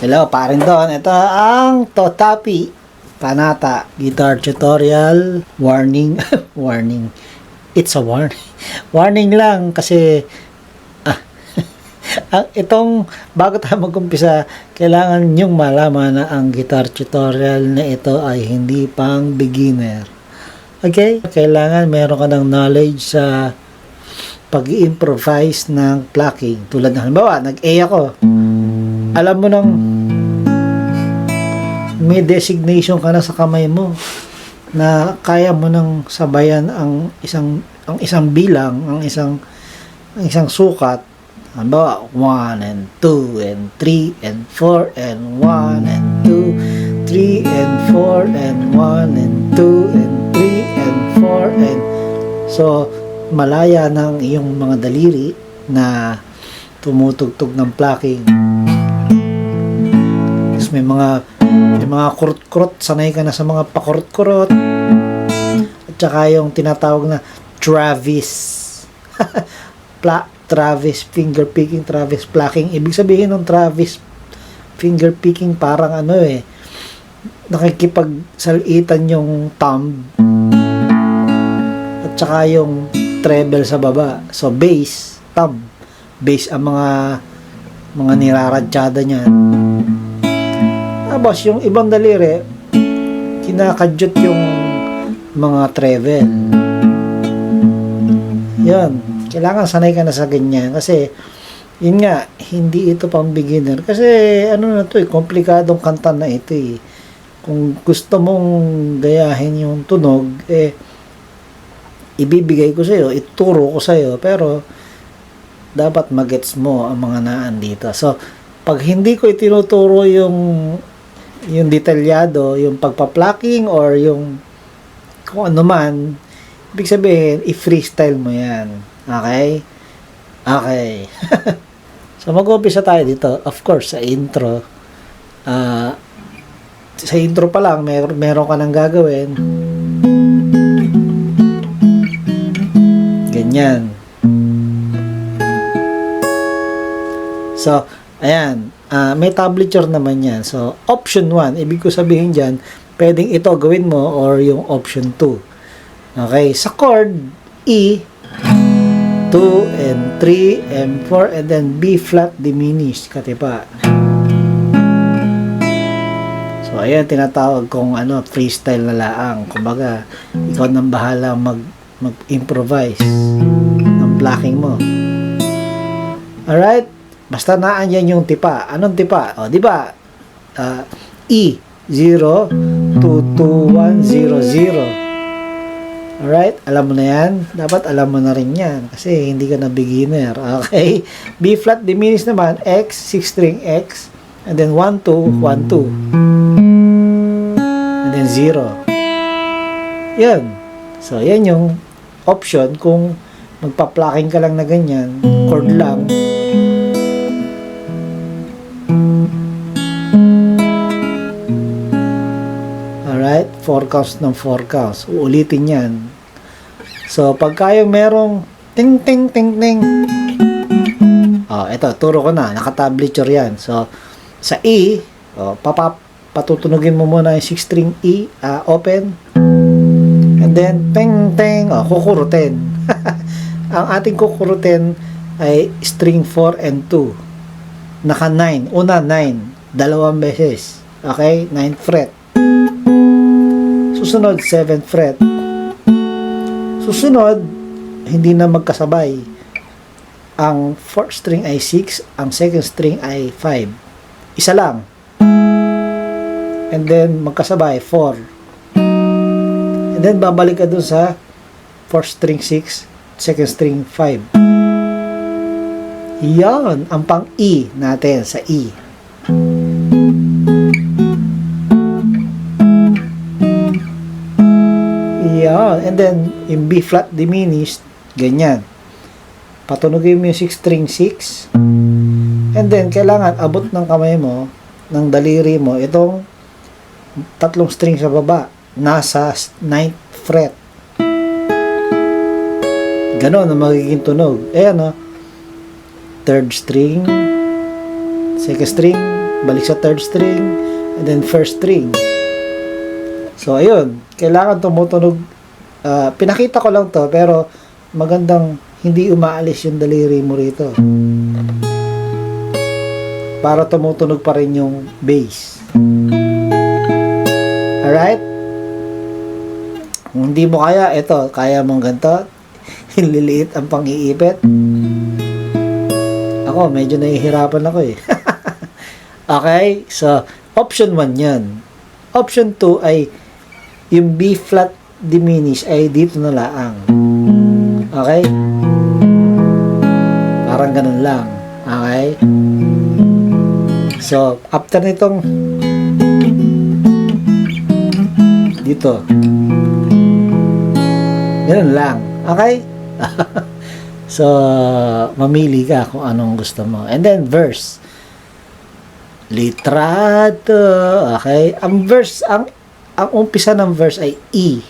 Hello, parin doon. Ito ang Totapi Panata Guitar Tutorial. Warning. Warning. It's a warning. Warning lang kasi itong bago tayo mag-umpisa, kailangan nyong malaman na ang guitar tutorial na ito ay hindi pang beginner. Okay? Kailangan meron ka ng knowledge sa pag-i-improvise ng plucking. Tulad ng halimbawa, nag-A ako. Alam mo nang may designation ka na sa kamay mo na kaya mo nang sabayan ang isang bilang, ang isang sukat. Halimbawa, 1 and 2 and 3 and 4 and 1 and 2, 3 and 4 and 1 and 2 and 3 and 4 and so malaya ng iyong mga daliri na tumutugtog ng plucking. Tapos may mga kurot-kurot, sanay ka na sa mga pakurot-kurot. At saka yung tinatawag na Travis. Travis finger picking, Travis plucking. Ibig sabihin ng Travis finger picking parang nakikipagsalitan yung thumb at saka yung treble sa baba. So bass, thumb, bass ang mga niraradsyada niyan. Tapos yung ibang daliri kinakadyot yung mga treble. Yan, kailangan sanay ka na sa ganyan kasi yun nga, hindi ito pang beginner kasi komplikadong kanta na ito eh. Kung gusto mong gayahin yung tunog ibibigay ko sa iyo, ituro ko sa iyo, pero dapat magets mo ang mga naan dito. So pag hindi ko itinuturo yung detalyado, yung pagpa-plucking or yung kung ano man, ibig sabihin i-freestyle mo yan. Okay? Okay. So mag-umpisa tayo dito. Of course, sa intro. Sa intro pa lang, meron ka nang gagawin. Ganyan. So, ayan. May tablature naman yan. So, option 1. Ibig ko sabihin dyan, pwedeng ito gawin mo or yung option 2. Okay? Sa chord, E, 2 and 3 and 4 and then B flat diminished katipa. So ayan, tinatawag kong freestyle na laang. Kumbaga ikaw nang bahala mag-improvise ng plucking mo. Alright, basta naandyan yung tipa. Anong tipa? O di ba, E 0 2 2 1 0 0. Alright, alam mo na yan. Dapat alam mo na rin yan kasi hindi ka na beginner. Okay? B flat diminished naman, X, 6 string X, and then 1 2 1 2 and then 0. Yan. So yan yung option kung magpa-plucking ka lang na ganyan, chord lang. Alright, 4 counts ng 4 counts. Uulitin yan. So, pagka yung merong ting ting ting ting. Ito, turo ko na. Naka-tablature yan. So, sa E, patutunugin mo muna yung 6 string E, open. And then, ting ting, kukurutin. Ang ating kukurutin ay string 4 and 2. Naka 9. Una 9. Dalawang beses. Okay? 9th fret. Susunod, 7th fret. Susunod, hindi na magkasabay. Ang 4th string ay 6, ang 2nd string ay 5. Isa lang. And then, magkasabay, 4. And then, babalik ka dun sa 4th string 6, 2nd string 5. Yan, ang pang E natin sa E. Yan. And then, yung B flat diminished, ganyan. Patunugin mo yung 6 string 6. And then, kailangan abot ng kamay mo, ng daliri mo, itong 3 string sa baba, nasa 9th fret. Ganon ang magiging tunog. Ayan 3rd string, 2nd string, balik sa third string, and then first string. So, ayun. Kailangan tumutunog. Pinakita ko lang to, pero magandang hindi umaalis yung daliri mo rito. Para tumutunog pa rin yung bass. Alright? Kung hindi mo kaya, ito, kaya mong ganito. Liliit ang pang-iipit. Ako, medyo nahihirapan ako eh. Okay? So, option 1 yan. Option 2 ay yung B flat diminished ay dito na laang. Okay? Parang ganun lang. Okay? So, after nitong dito. Ganun lang. Okay? So, mamili ka kung anong gusto mo. And then, verse. Litrato. Okay? Ang verse, ang umpisa ng verse ay E.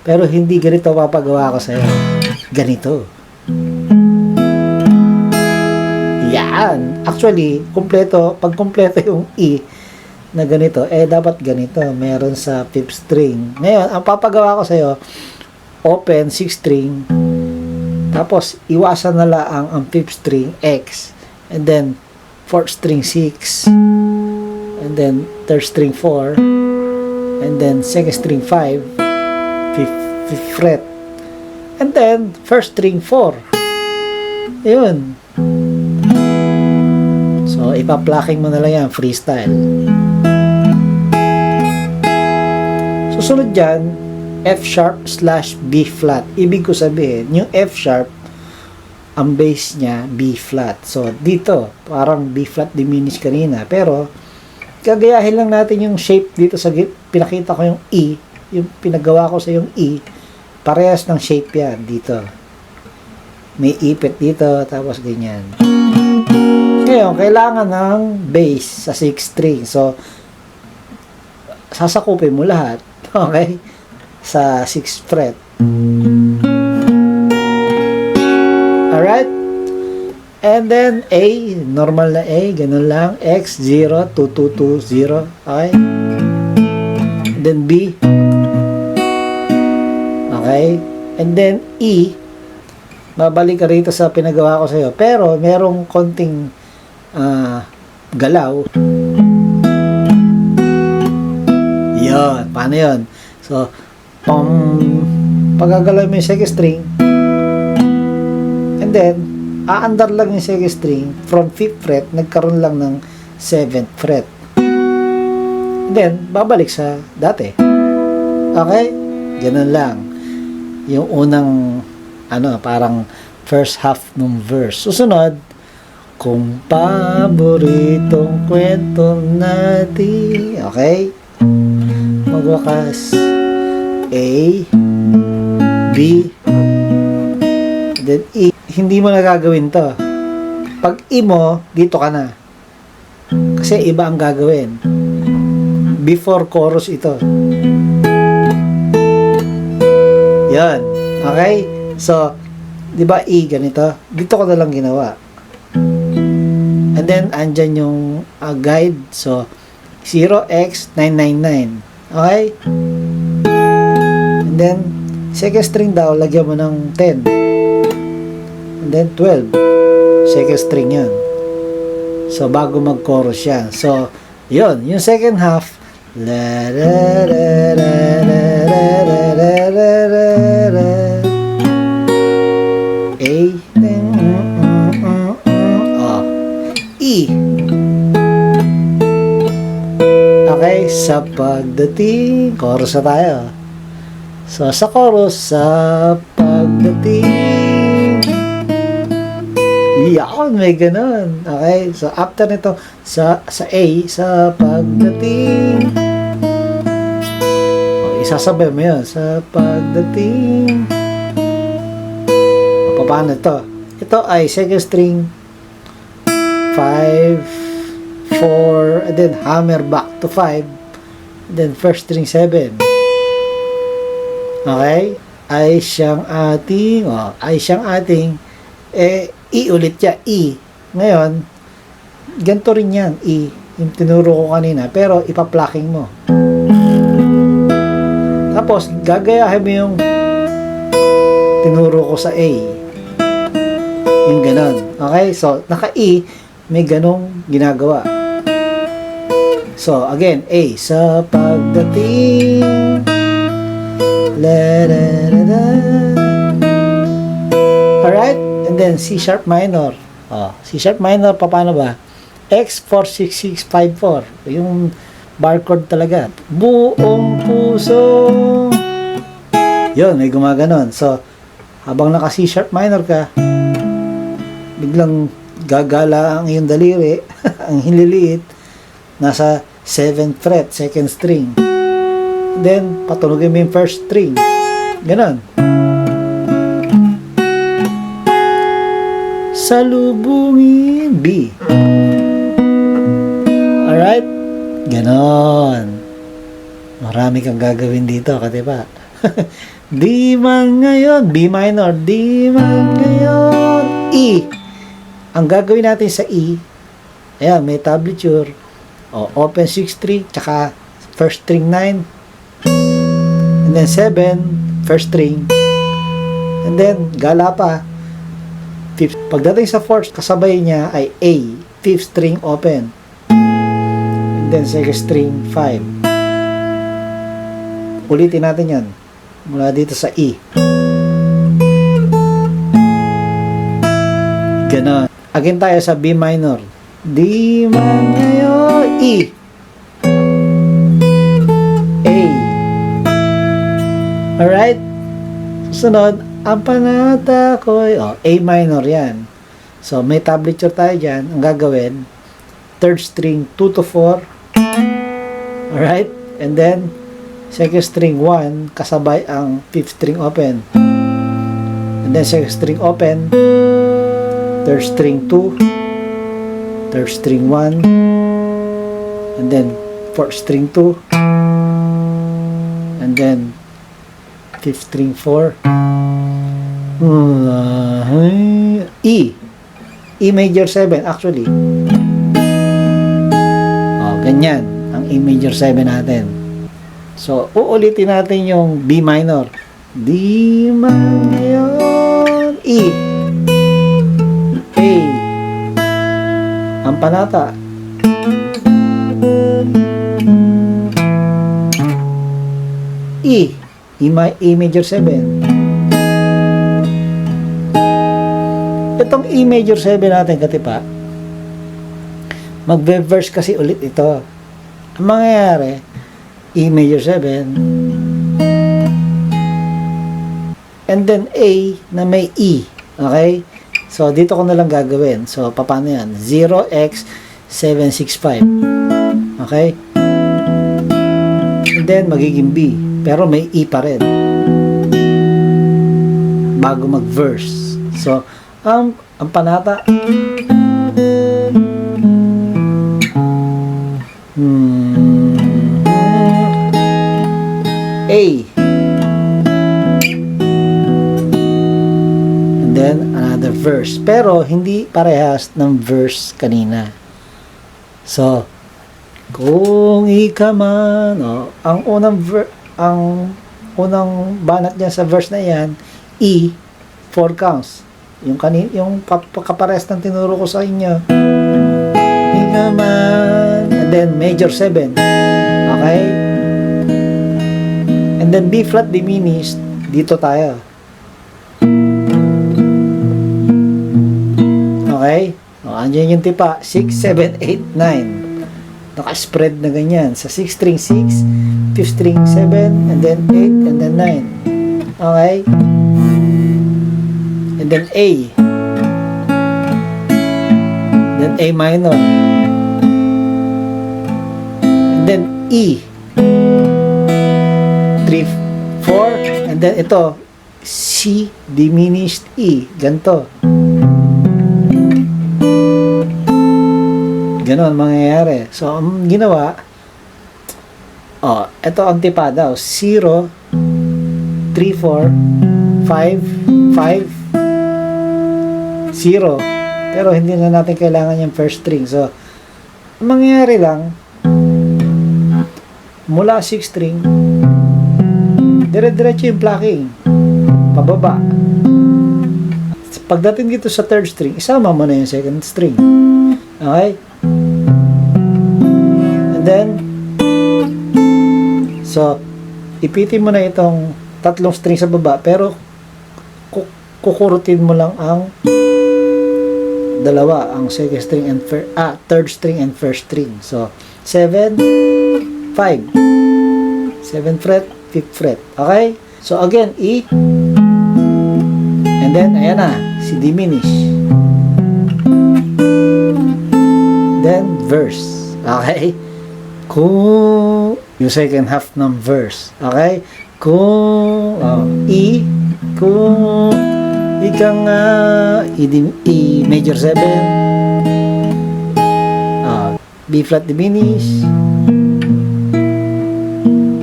Pero hindi ganito papagawa ko sa'yo. Ganito. Yan. Actually, pag kumpleto yung E na ganito, dapat ganito. Meron sa 5th string. Ngayon, ang papagawa ko sa'yo, open 6th string, tapos iwasan na lang ang 5th string X, and then 4th string 6, and then 3rd string 4, and then 2nd string 5, 5th fret, and then 1st string 4. Yun. So, ipa-plucking mo na lang yan, freestyle. Susunod dyan, F sharp / B flat. Ibig ko sabihin, yung F sharp, ang bass niya, B flat. So, dito, parang B flat diminished kanina. Pero, gagayahin lang natin yung shape dito sa pinakita ko yung E. Yung pinagawa ko sa yung E. Parehas ng shape yan dito. May ipit dito, tapos ganyan. Ngayon, kailangan ng bass sa 6th string. So, sasakupin mo lahat. Okay? Sa 6th fret. Alright? And then A, normal na A, ganun lang. X, 0, 2, 2, 2, 0. Okay? And then B. Okay? And then E, babalik ka rito sa pinagawa ko sa'yo. Pero, merong konting galaw. Yun. Paano yun? So, pagagalaw mo yung 2nd string, and then aandar lang yung 2nd string from 5th fret, nagkaroon lang ng 7th fret, and then babalik sa dati. Okay? Ganun lang yung unang parang first half ng verse. Susunod, kung paboritong kwento natin. Okay? Magwakas A, B, then E. Hindi mo na gagawin to. Pag E mo, dito ka na. Kasi iba ang gagawin. Before chorus ito. Yan. Okay? So, di ba E ganito? Dito ko na lang ginawa. And then, andyan yung guide. So, 0x999. Okay? And then, 2nd string daw, lagyan mo ng 10. And then, 12. 2nd string yan. So, bago mag-chorus yan. So, yun. Yung second half, la la la la la la la la la la A, E. Okay, sa pagdating, chorus na tayo. So, sa chorus, sa pagdating. Yan, may ganun. Okay, so after nito, sa A, sa pagdating. O, isasabay mo yun, sa pagdating. O, paano ito? Ito ay 2nd string, 5, 4, and then hammer back to 5, and then 1st string 7. Okay? Ay siyang ating, E ulit siya, E. Ngayon, ganito rin yan, E. yung tinuro ko kanina, pero ipa-plucking mo. Tapos, gagayahin mo yung tinuro ko sa A. Yung ganon. Okay? So, naka-E, may ganong ginagawa. So, again, A. Sa pagdating, la da da da. Alright? And then, C sharp minor. C sharp minor, paano ba? X46654. Yung barcode talaga. Buong puso. Yun, may gumaganon. So, habang naka C sharp minor ka, biglang gagala ang iyong daliri, ang hinliliit, nasa 7th fret, 2nd string. Then, patunogin mo yung first string. Ganon. Salubungin B. Alright? Ganon. Marami kang gagawin dito, katipa. Di man ngayon, B minor, di man ngayon, E. Ang gagawin natin sa E, ayan, may tablature, open 6-3, tsaka first string 9, and then 7, first string, and then, gala pa, fifth. Pagdating sa fourth, kasabay niya ay A, fifth string open, and then second string 5. Ulitin natin yan, mula dito sa E. Ganon. Again tayo sa B minor. Di man ngayon, E. A. Alright? Sunod, ang panata ko, A minor yan. So, may tablature tayo dyan. Ang gagawin, third string 2 to 4. Alright? And then, second string 1, kasabay ang fifth string open. And then, second string open, third string 2, third string 1, and then fourth string 2, and then fifth string 4, E. E major 7 actually. Ganyan ang E major 7 natin. So, uulitin natin yung B minor. Di man ngayon, E. A. Ang panata. E. E major 7. Itong E major 7 natin, katipa, magbe-verse kasi ulit ito. Ang mangyayari, E major 7, and then A na may E. Okay? So, dito ko na lang gagawin. So, paano yan? 0x765. Okay? And then, magiging B. Pero may E pa rin. Bago mag-verse. So, ang panata. A. And then, another verse. Pero, hindi parehas ng verse kanina. So, kung ika man, ang unang banat niya sa verse na yan, E, 4 counts. Yung kapares ng tinuro ko sa inyo. Ika man, and then major 7. Okay? And then B flat diminished, dito tayo. Okay? Andyan yung tipa, 6, 7, 8, 9. Naka-spread na ganyan. Sa 6 string 6, 5th string 7, and then 8, and then 9. Okay? And then A. Then A minor. And then E. 3, 4, and then ito, C diminished E. Ganto. Ganon mangyayari. So, ang ginawa, ito ang tipa daw. 0, 3, 4, 5, 5, 0. Pero hindi na natin kailangan yung first string. So, Ang mangyayari lang, mula 6th string, dire-diretso yung plucking. Pababa. Pagdating dito sa 3rd string, isama mo na yung 2nd string. Okay? And then, so, ipitin mo na itong 3 string sa baba, pero kukurutin mo lang ang dalawa, ang 2nd string and 3rd string and 1st string. So, 7, 5, 7th fret, 5th fret. Okay? So, again, E, and then, ayan na, si diminish. Then, verse. Okay? Kung, yung second half ng verse. Okay? Kung, E, kung, ikang, E major 7, B flat diminish,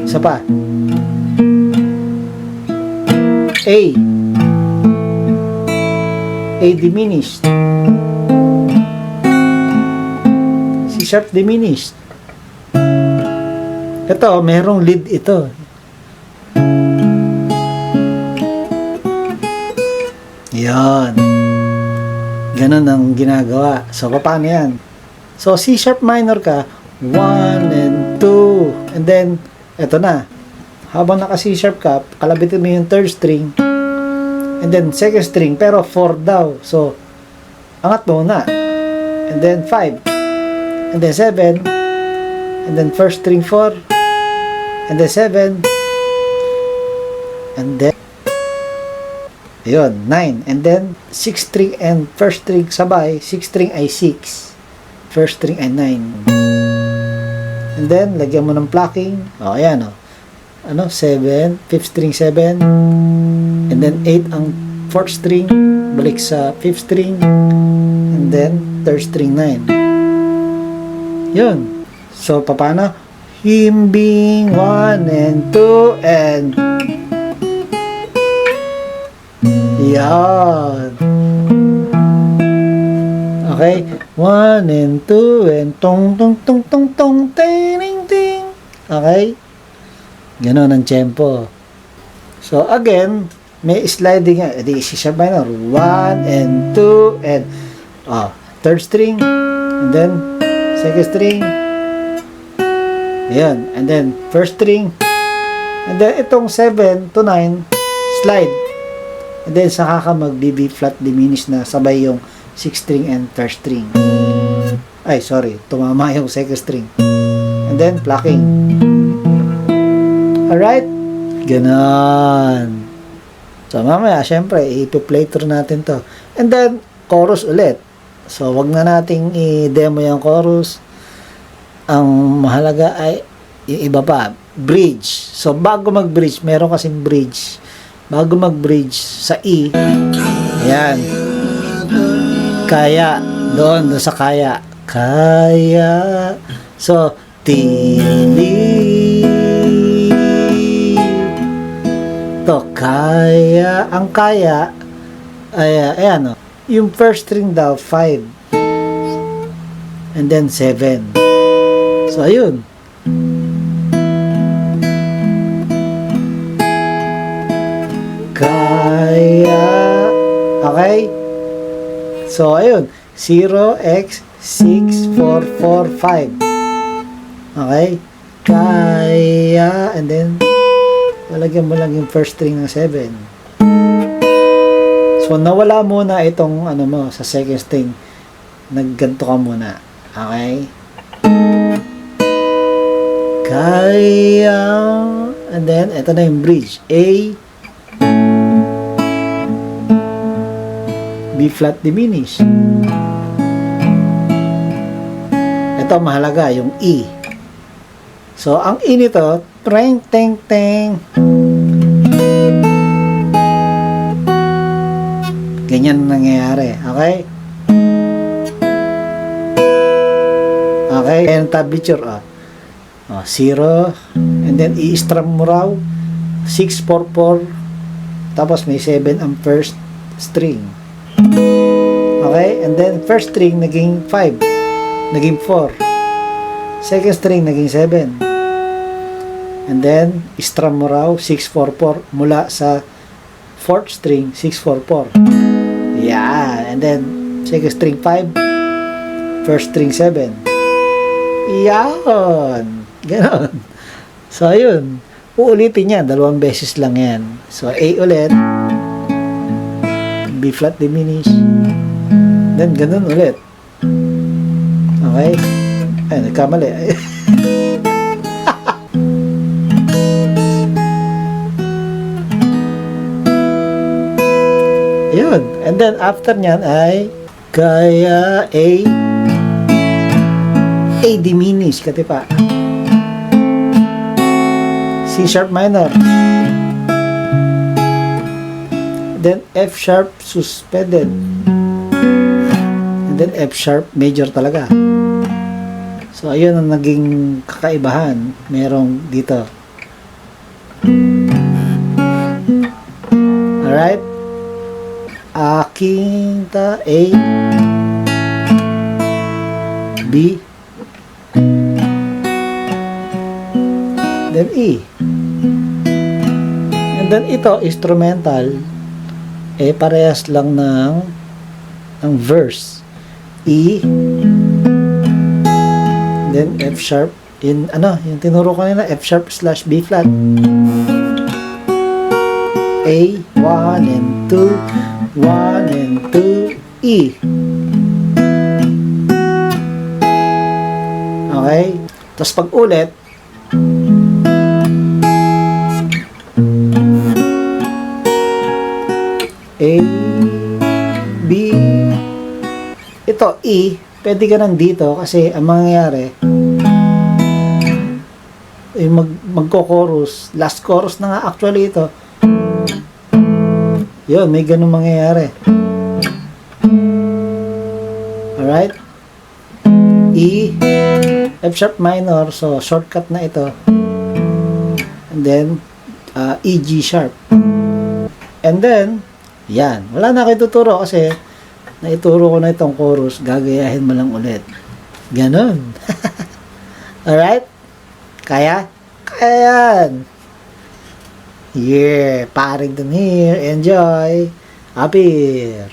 isa pa, A diminished, C sharp diminished. Ito, merong lead ito. Yan. Ganun ang ginagawa. So, paano yan? So, C sharp minor ka, 1 and 2. And then, eto na. Habang naka C sharp ka, kalabitin mo yung 3rd string. And then, 2nd string, pero 4 daw. So, angat mo na. And then, 5. And then, 7. And then, 1st string, 4. And then, 7. And then, ayun, 9. And then, 6th string and 1st string sabay. 6th string ay 6. 1st string ay 9. And then, lagyan mo ng plucking. O, ayan o. 7. 5th string 7. And then, 8 ang 4th string. Balik sa 5th string. And then, 3rd string 9. Yun. So, paano? Himbing 1 and 2 and yan. Okay? 1 and 2 and tong tong tong tong tong ting ting. Okay? Ganon ang tempo. So, again, may sliding nga. Edi, C sharp minor. 1 and 2 and 3rd string. And then, 2nd string. Ayan. And then, 1st string. And then, itong 7 to 9, slide. And then, saka ka mag-B flat diminish na sabay yung 6th string and 1st string. Ay, sorry. Tumama yung 2nd string. And then, plucking. Alright? Ganon. So, mamaya, syempre, i-play through natin to. And then, chorus ulit. So, wag na nating i-demo yung chorus. Ang mahalaga ay yung iba pa, bridge. So, bago mag-bridge, meron kasing bridge. Bago mag-bridge sa E, ayan. Kaya, doon sa kaya. Kaya. So, tili. To, kaya. Ang kaya, ay, ayan o. Yung first string daw, 5. And then, 7. So, ayun. Kaya. Okay? So, ayun. 0, x, 6, 4, 4, 5. Okay? Kaya. And then, lalagyan mo lang yung first string ng 7. So, nawala muna itong ano mo sa second string. Nagganto ka muna. Okay? Kaya, and then, ito na yung bridge. A, B flat diminish. Ito, mahalaga, yung E. So, ang E nito, teng, teng, teng. Ganyan nangyayari. Okay? Okay? And tablature, 0, and then i-strum mo raw 6, 4, 4, tapos may 7 ang first string. Okay, and then first string naging 5, naging 4, Second string, naging 7. And then, strum mo raw, 644 mula sa fourth string, 644. Yeah. And then, second string, 5. First string, 7. Yan. Ganon. So, ayun. Uulitin yan. 2 beses lang yan. So, A ulit. B flat diminished. Then, ganun ulit. Okay? Ay, nagkamali. Yun. And then, after nyan ay kaya A diminished. Katipa. C sharp minor. Then, F sharp suspended. And then, F sharp major talaga. So, ayun ang naging kakaibahan. Merong dito. Alright? Aking A, B, then E. And then, ito, instrumental, parehas lang ng verse. E, then F sharp, yung tinuro ko nila, F sharp / B flat. A, 1 and 2, 1 and 2, E. Okay? Tapos pag ulit, A, B, ito, E, pwede ka nandito kasi ang mangyayari, magko-chorus, last chorus na nga actually ito. Yun, may ganun mangyayari. Alright? E, F sharp minor, so shortcut na ito. And then, E, G sharp. And then, yan. Wala na kayo tuturo kasi naituro ko na itong chorus, gagayahin mo lang ulit. Ganun. Alright? Kaya? Kaya yan. Yeah, paring dun here. Enjoy. Apir.